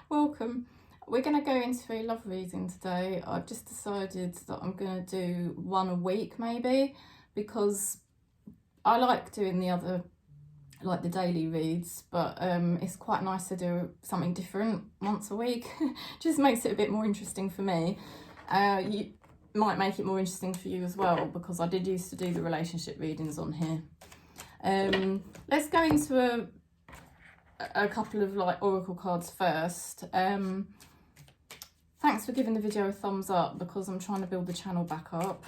Welcome. We're going to go into a love reading today. I've just decided that I'm going to do one a week maybe, because I like doing the other, like the daily reads, but it's quite nice to do something different once a week. Just makes it a bit more interesting for me. You might make it more interesting for you as well, because I did used to do the relationship readings on here. Let's go into a couple of like oracle cards first. Thanks for giving the video a thumbs up, because I'm trying to build the channel back up.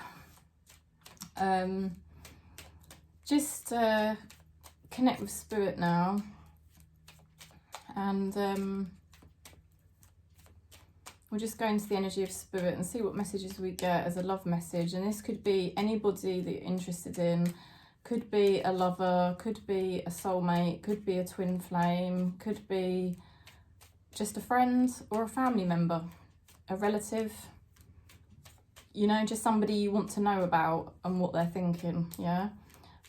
Just connect with spirit now, and we'll just go into the energy of spirit and see what messages we get as a love message. And this could be anybody that you're interested in. Could be a lover, could be a soulmate, could be a twin flame, could be just a friend or a family member, a relative, you know, just somebody you want to know about and what they're thinking, yeah?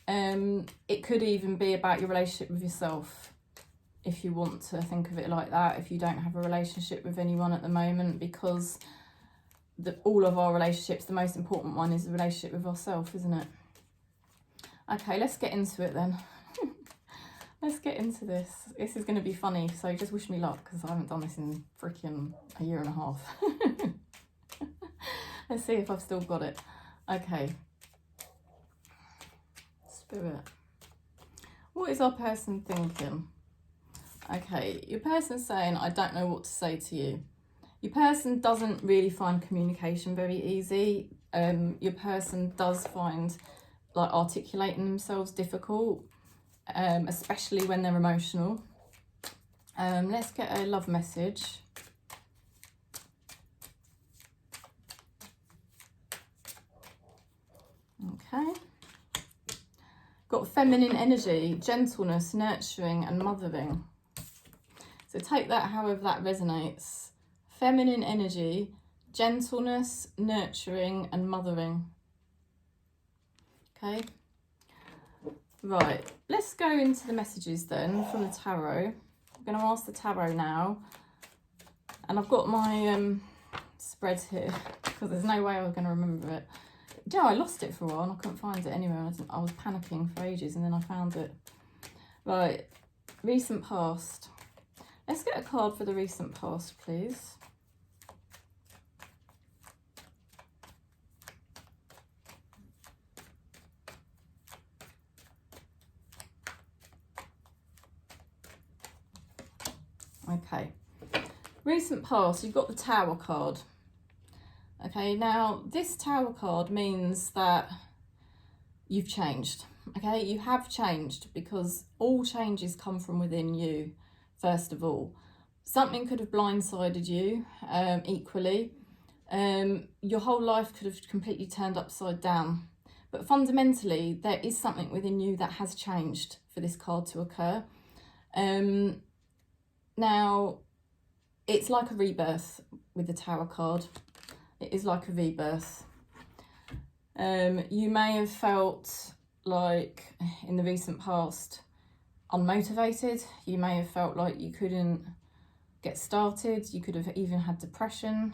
It could even be about your relationship with yourself, if you want to think of it like that, if you don't have a relationship with anyone at the moment, because all of our relationships, the most important one is the relationship with ourselves, isn't it? Okay, let's get into it then. Let's get into this. This is going to be funny, so just wish me luck, because I haven't done this in freaking a year and a half. Let's see if I've still got it. Okay. Spirit. What is our person thinking? Okay, your person's saying, I don't know what to say to you. Your person doesn't really find communication very easy. Your person does find like articulating themselves difficult, especially when they're emotional. Let's get a love message. Okay. Got feminine energy, gentleness, nurturing and mothering. So take that however that resonates. Feminine energy, gentleness, nurturing and mothering. Okay, right, let's go into the messages then from the tarot. I'm going to ask the tarot now, and I've got my spread here, because there's no way I was going to remember it. Yeah, I lost it for a while and I couldn't find it anywhere. I was panicking for ages and then I found it. Right, recent past. Let's get a card for the recent past, please. Okay, recent past, you've got the Tower card. Okay, now this Tower card means that you've changed. Okay, you have changed, because all changes come from within you, first of all. Something could have blindsided you equally. Your whole life could have completely turned upside down. But fundamentally, there is something within you that has changed for this card to occur. Now, it's like a rebirth with the Tower card. It is like a rebirth. You may have felt like, in the recent past, unmotivated. You may have felt like you couldn't get started. You could have even had depression.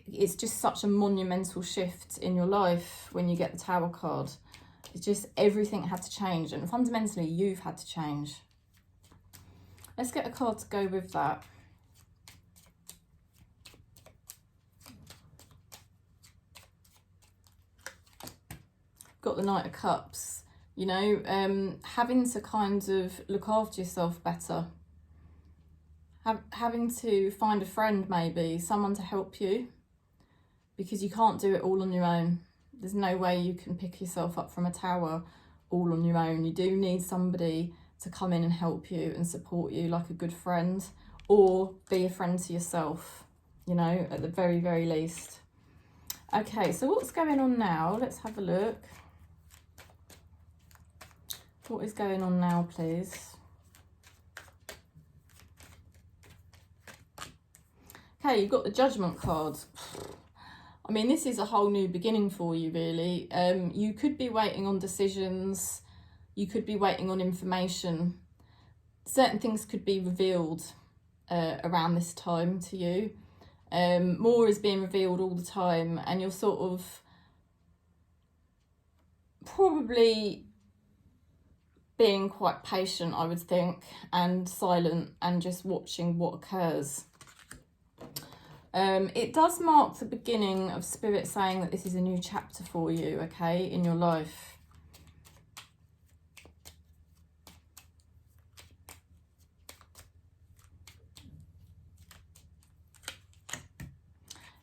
It's just such a monumental shift in your life when you get the Tower card. It's just everything had to change, and fundamentally you've had to change. Let's get a card to go with that. Got the Knight of Cups. You know, having to kind of look after yourself better. Having to find a friend, maybe, someone to help you, because you can't do it all on your own. There's no way you can pick yourself up from a tower all on your own. You do need somebody to come in and help you and support you, like a good friend, or be a friend to yourself, you know, at the very, very least. Okay, so what's going on now? Let's have a look. What is going on now, please? Okay, you've got the Judgment card. I mean, this is a whole new beginning for you, really. You could be waiting on decisions. You could be waiting on information. certain things could be revealed around this time to you. More is being revealed all the time, and you're sort of probably being quite patient, I would think, and silent, and just watching what occurs. It does mark the beginning of Spirit saying that this is a new chapter for you, okay, in your life.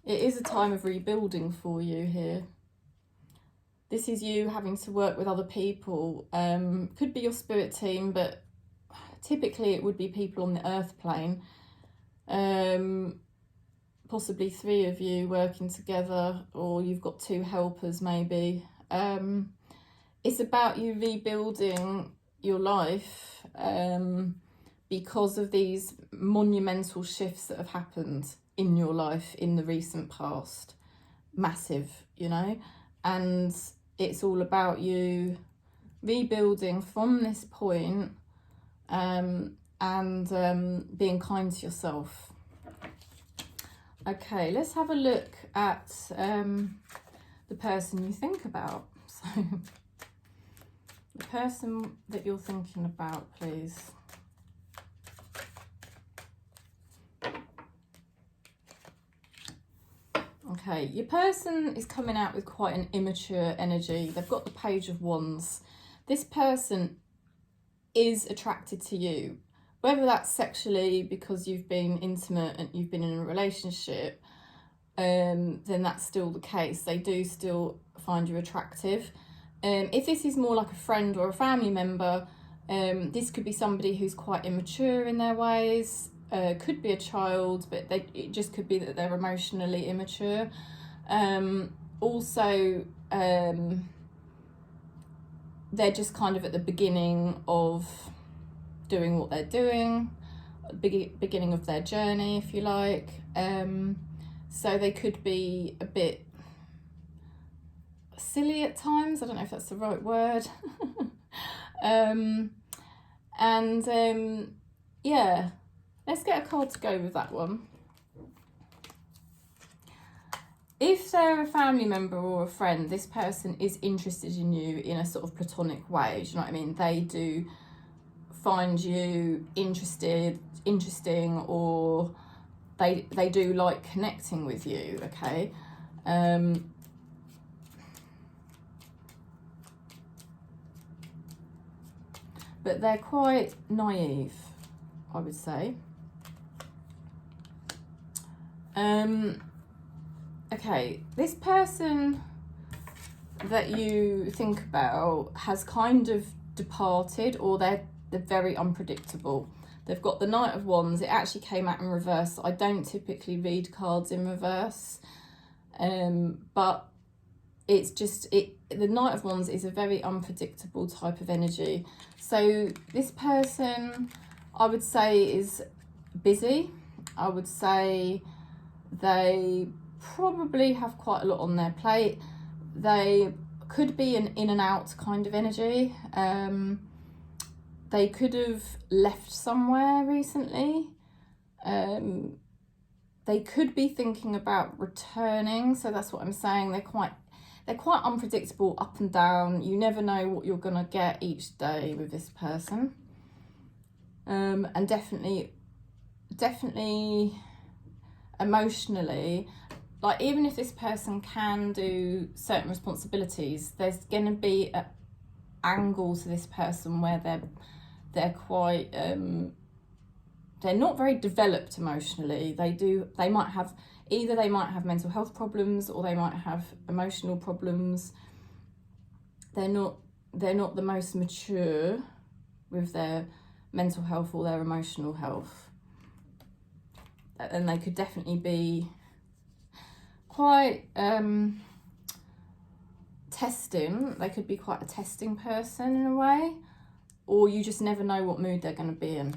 It is a time of rebuilding for you here. This is you having to work with other people. Could be your spirit team, but typically it would be people on the earth plane. Possibly 3 of you working together, or you've got 2 helpers maybe. It's about you rebuilding your life because of these monumental shifts that have happened in your life in the recent past. Massive, you know, and it's all about you rebuilding from this point, and being kind to yourself. Okay, let's have a look at the person you think about. So, the person that you're thinking about, please. Okay, your person is coming out with quite an immature energy. They've got the Page of Wands. This person is attracted to you, whether that's sexually because you've been intimate and you've been in a relationship, then that's still the case. They do still find you attractive. If this is more like a friend or a family member, this could be somebody who's quite immature in their ways. Could be a child, but it just could be that they're emotionally immature. Also, they're just kind of at the beginning of doing what they're doing, beginning of their journey, if you like. So they could be a bit silly at times. I don't know if that's the right word. Yeah. Let's get a card to go with that one. If they're a family member or a friend, this person is interested in you in a sort of platonic way. Do you know what I mean? They do find you interesting, or they do like connecting with you, okay? But they're quite naive, I would say. Okay, this person that you think about has kind of departed, or they're very unpredictable. They've got the Knight of Wands. It actually came out in reverse. I don't typically read cards in reverse, but it's just the Knight of Wands is a very unpredictable type of energy. So this person, I would say, is busy. I would say they probably have quite a lot on their plate. They could be an in and out kind of energy. They could have left somewhere recently. They could be thinking about returning. So that's what I'm saying. They're quite unpredictable, up and down. You never know what you're gonna get each day with this person. And definitely emotionally, like, even if this person can do certain responsibilities, there's gonna be an angle to this person where they're quite they're not very developed emotionally. They might have mental health problems, or they might have emotional problems. They're not the most mature with their mental health or their emotional health. And they could definitely be quite testing. They could be quite a testing person in a way, or you just never know what mood they're going to be in.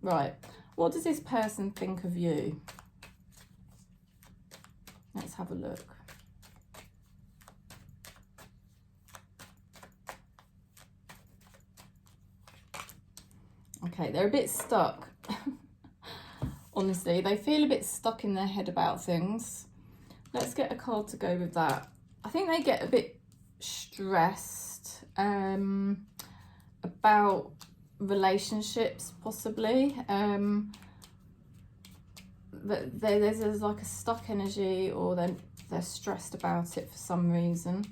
Right, what does this person think of you? Let's have a look. Okay, they're a bit stuck. Honestly, they feel a bit stuck in their head about things. Let's get a card to go with that. I think they get a bit stressed about relationships, possibly. But there's like a stuck energy, or they're stressed about it for some reason.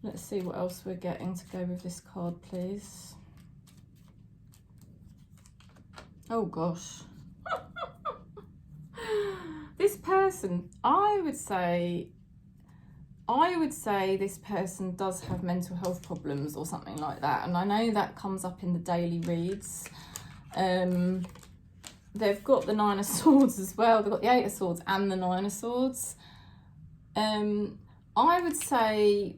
Let's see what else we're getting to go with this card, please. Oh gosh. This person, I would say this person does have mental health problems or something like that. And I know that comes up in the daily reads. They've got the Nine of Swords as well. They've got the Eight of Swords and the Nine of Swords. I would say,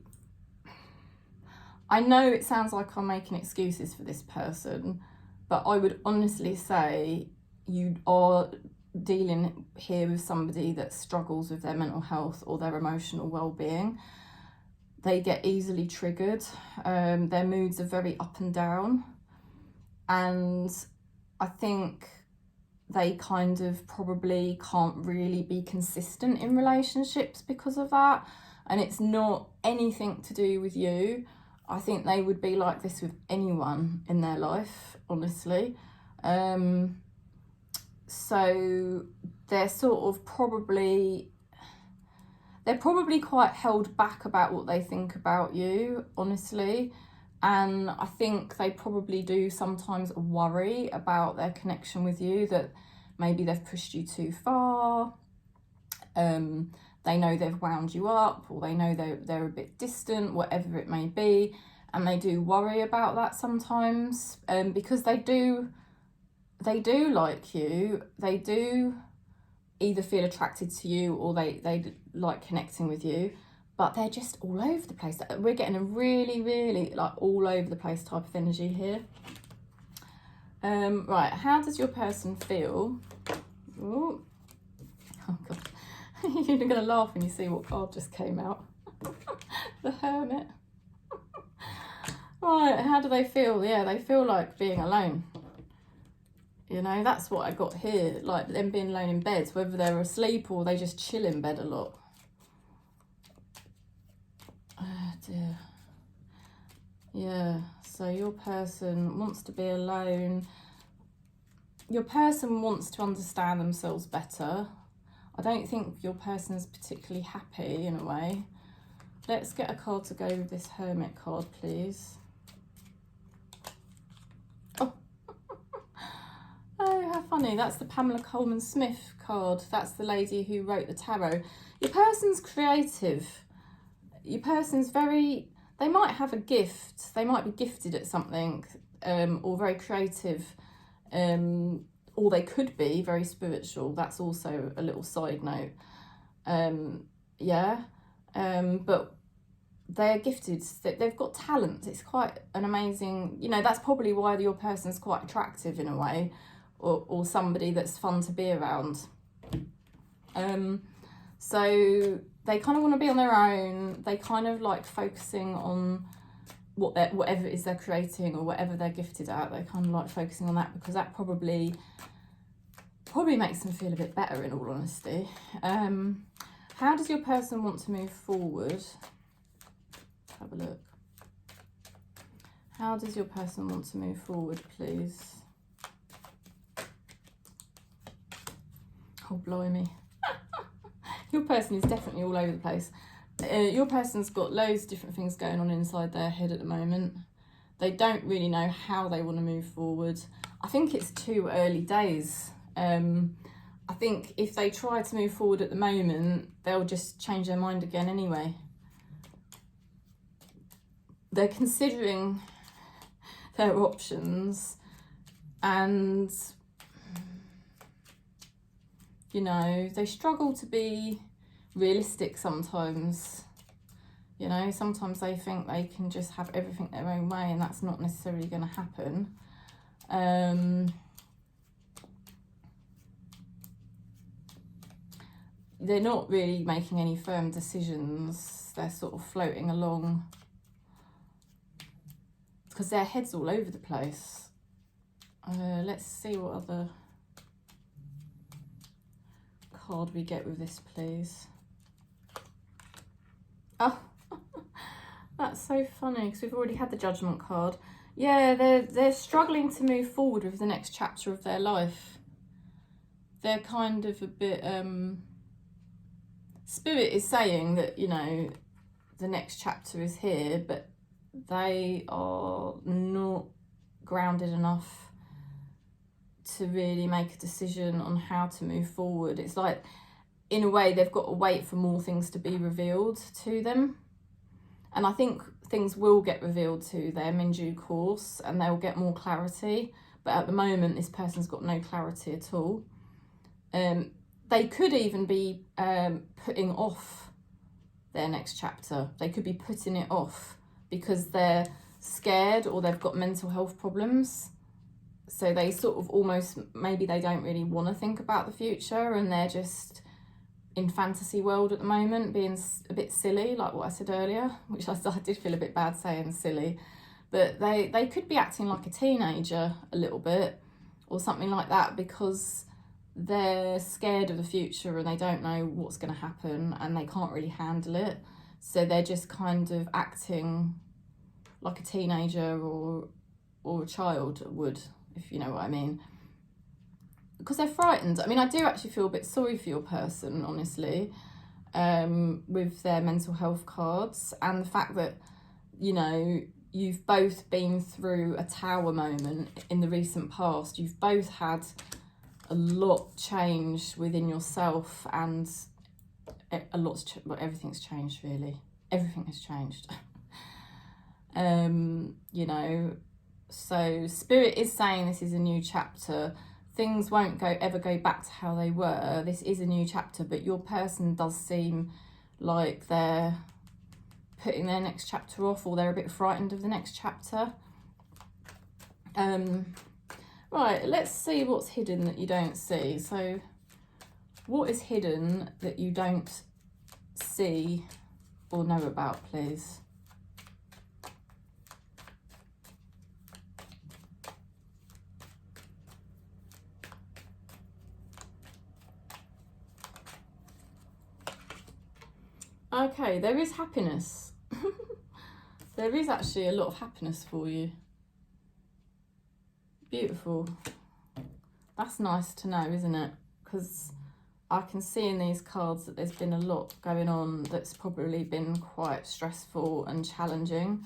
I know it sounds like I'm making excuses for this person, but I would honestly say you are dealing here with somebody that struggles with their mental health or their emotional well-being. They get easily triggered. Their moods are very up and down. And I think they kind of probably can't really be consistent in relationships because of that. And it's not anything to do with you. I think they would be like this with anyone in their life, honestly. So they're probably quite held back about what they think about you, honestly. And I think they probably do sometimes worry about their connection with you, that maybe they've pushed you too far. They know they've wound you up, or they know they're a bit distant, whatever it may be. And they do worry about that sometimes, because they do like you. They do either feel attracted to you, or they like connecting with you, but they're just all over the place. We're getting a really, really like all over the place type of energy here. Right, how does your person feel? Ooh. Oh God, you're going to laugh when you see what card just came out. The Hermit. Right, how do they feel? Yeah, they feel like being alone. You know, that's what I got here, like them being alone in bed, whether they're asleep or they just chill in bed a lot. Oh dear. Yeah, so your person wants to be alone. Your person wants to understand themselves better. I don't think your person's particularly happy in a way. Let's get a card to go with this Hermit card, please. Oh, how funny. That's the Pamela Coleman Smith card. That's the lady who wrote the tarot. Your person's creative. Your person's they might have a gift. They might be gifted at something, or very creative, or they could be very spiritual. That's also a little side note. But they're gifted. They've got talent. It's quite an amazing, that's probably why your person's quite attractive in a way, or somebody that's fun to be around. So they kind of want to be on their own. They kind of like focusing on whatever it is they're creating, or whatever they're gifted at. They're kind of like focusing on that, because that probably makes them feel a bit better, in all honesty. How does your person want to move forward? Have a look. How does your person want to move forward, please? Oh, blimey. Your person is definitely all over the place. Your person's got loads of different things going on inside their head at the moment. They don't really know how they want to move forward. I think it's too early days. I think if they try to move forward at the moment, they'll just change their mind again anyway. They're considering their options, and they struggle to be realistic sometimes. Sometimes they think they can just have everything their own way, and that's not necessarily going to happen. They're not really making any firm decisions. They're sort of floating along, because their head's all over the place. Let's see what other card we get with this, please. Oh, that's so funny because we've already had the Judgment card. Yeah, they're struggling to move forward with the next chapter of their life. They're kind of a bit... Spirit is saying that, you know, the next chapter is here, but they are not grounded enough to really make a decision on how to move forward. It's like, in a way, they've got to wait for more things to be revealed to them. And I think things will get revealed to them in due course and they'll get more clarity. But at the moment, this person's got no clarity at all. They could even be putting off their next chapter. They could be putting it off because they're scared or they've got mental health problems. So they sort of almost, maybe they don't really want to think about the future and they're just in fantasy world at the moment, being a bit silly, like what I said earlier, which I did feel a bit bad saying silly. But they could be acting like a teenager a little bit or something like that because they're scared of the future and they don't know what's going to happen and they can't really handle it. So they're just kind of acting like a teenager or a child would, if you know what I mean. Because they're frightened. I mean, I do actually feel a bit sorry for your person, honestly, with their mental health cards and the fact that, you know, you've both been through a tower moment in the recent past. You've both had a lot change within yourself and everything's changed, really. Everything has changed. You know, so Spirit is saying this is a new chapter. Things won't ever go back to how they were. This is a new chapter, but your person does seem like they're putting their next chapter off or they're a bit frightened of the next chapter. Right, let's see what's hidden that you don't see. So what is hidden that you don't see or know about, please? Okay, there is happiness. There is actually a lot of happiness for you. Beautiful. That's nice to know, isn't it? Because I can see in these cards that there's been a lot going on that's probably been quite stressful and challenging.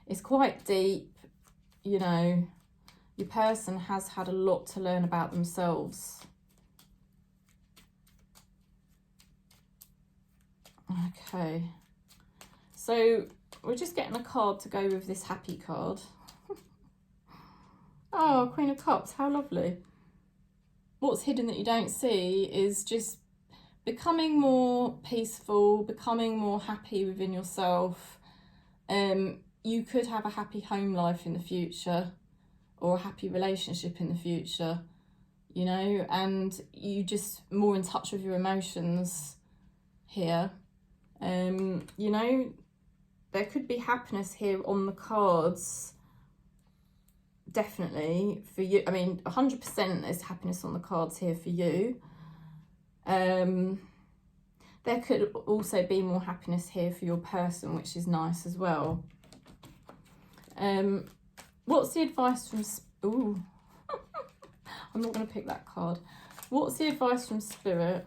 It's quite deep, you know. Your person has had a lot to learn about themselves. Okay, so we're just getting a card to go with this happy card. Oh, Queen of Cups, how lovely. What's hidden that you don't see is just becoming more peaceful, becoming more happy within yourself. You could have a happy home life in the future or a happy relationship in the future, you know, and you just more in touch with your emotions here. You know, there could be happiness here on the cards, definitely, for you. I mean, 100% there's happiness on the cards here for you. There could also be more happiness here for your person, which is nice as well. What's the advice from... Ooh. I'm not going to pick that card. What's the advice from Spirit?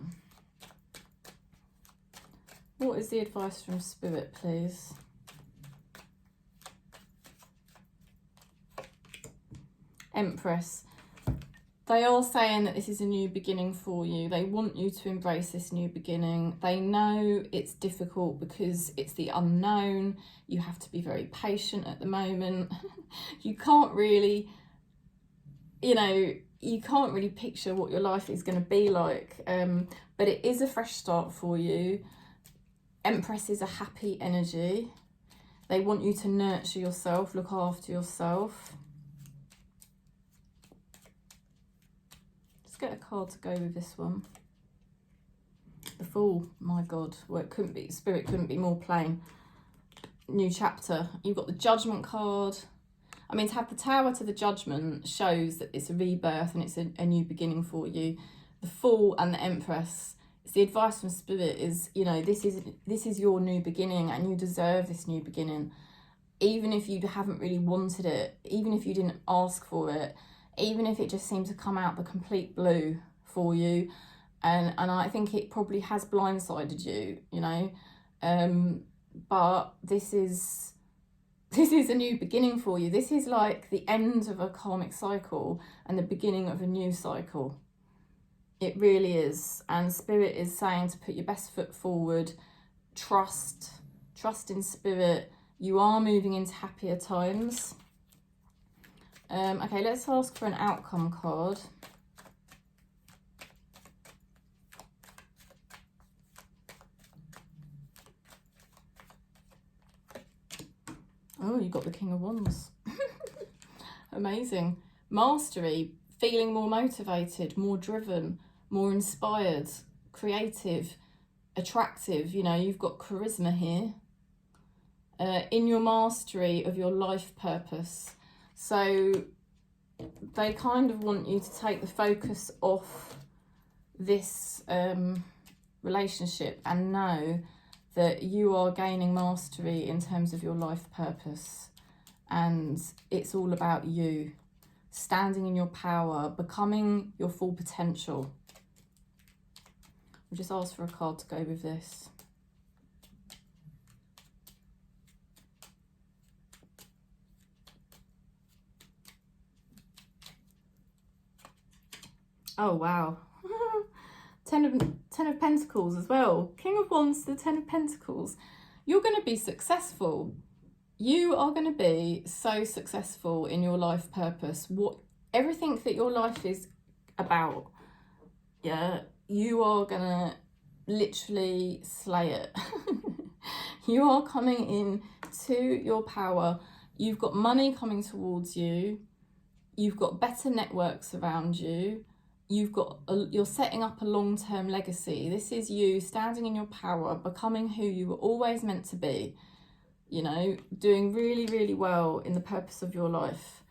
What is the advice from Spirit, please? Empress. They are saying that this is a new beginning for you. They want you to embrace this new beginning. They know it's difficult because it's the unknown. You have to be very patient at the moment. You can't really, you know, you can't really picture what your life is going to be like. But it is a fresh start for you. Empress is a happy energy. They want you to nurture yourself, look after yourself. Let's get a card to go with this one. The Fool, my God. Well, it couldn't be, Spirit couldn't be more plain. New chapter. You've got the Judgment card. I mean, to have the Tower to the Judgment shows that it's a rebirth and it's a new beginning for you. The Fool and the Empress, it's the advice from Spirit is, you know, this is your new beginning and you deserve this new beginning. Even if you haven't really wanted it, even if you didn't ask for it, even if it just seemed to come out the complete blue for you. And I think it probably has blindsided you, you know. But this is a new beginning for you. This is like the end of a karmic cycle and the beginning of a new cycle. It really is. And Spirit is saying to put your best foot forward, trust in Spirit. You are moving into happier times. Okay, let's ask for an outcome card. Oh, you got the King of Wands. Amazing. Mastery, feeling more motivated, more driven, more inspired, creative, attractive. You know, you've got charisma here. In your mastery of your life purpose. So they kind of want you to take the focus off this relationship and know that you are gaining mastery in terms of your life purpose, and it's all about you standing in your power, becoming your full potential. We'll just ask for a card to go with this. Oh wow. Ten of Pentacles as well. King of Wands to the Ten of Pentacles. You're going to be successful. You are going to be so successful in your life purpose. Everything that your life is about, yeah, you are going to literally slay it. You are coming in to your power. You've got money coming towards you. You've got better networks around you. You're setting up a long-term legacy. This is you standing in your power, becoming who you were always meant to be, you know, doing really, really well in the purpose of your life,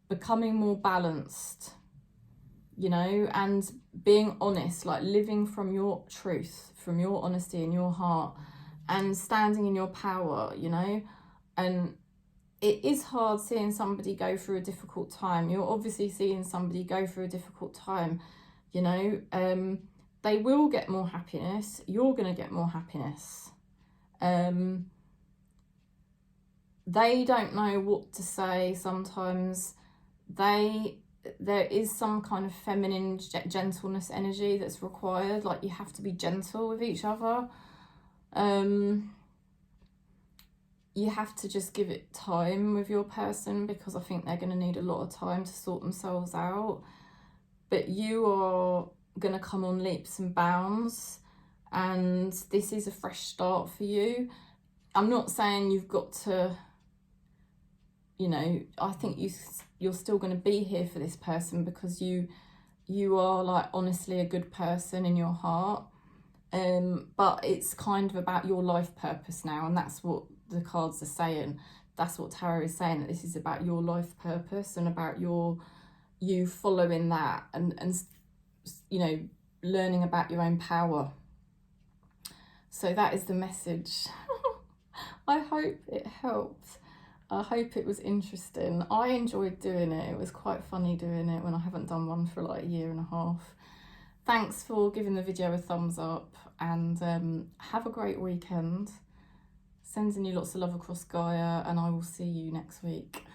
becoming more balanced, you know, and being honest, like living from your truth, from your honesty in your heart, and standing in your power, you know. And it is hard seeing somebody go through a difficult time. You're obviously seeing somebody go through a difficult time, you know. They will get more happiness. You're going to get more happiness. They don't know what to say sometimes. There is some kind of feminine gentleness energy that's required. Like, you have to be gentle with each other. You have to just give it time with your person, because I think they're going to need a lot of time to sort themselves out. But you are going to come on leaps and bounds, and this is a fresh start for you. I'm not saying you've got to, you know, I think you're still going to be here for this person because you are, like, honestly a good person in your heart. But it's kind of about your life purpose now, and that's what the cards are saying. That's what Tarot is saying, that this is about your life purpose and about you following that and you know, learning about your own power. So that is the message. I hope it helped. I hope it was interesting. I enjoyed doing it. It was quite funny doing it when I haven't done one for like a year and a half. Thanks for giving the video a thumbs up, and have a great weekend. Sending you lots of love across Gaia, and I will see you next week.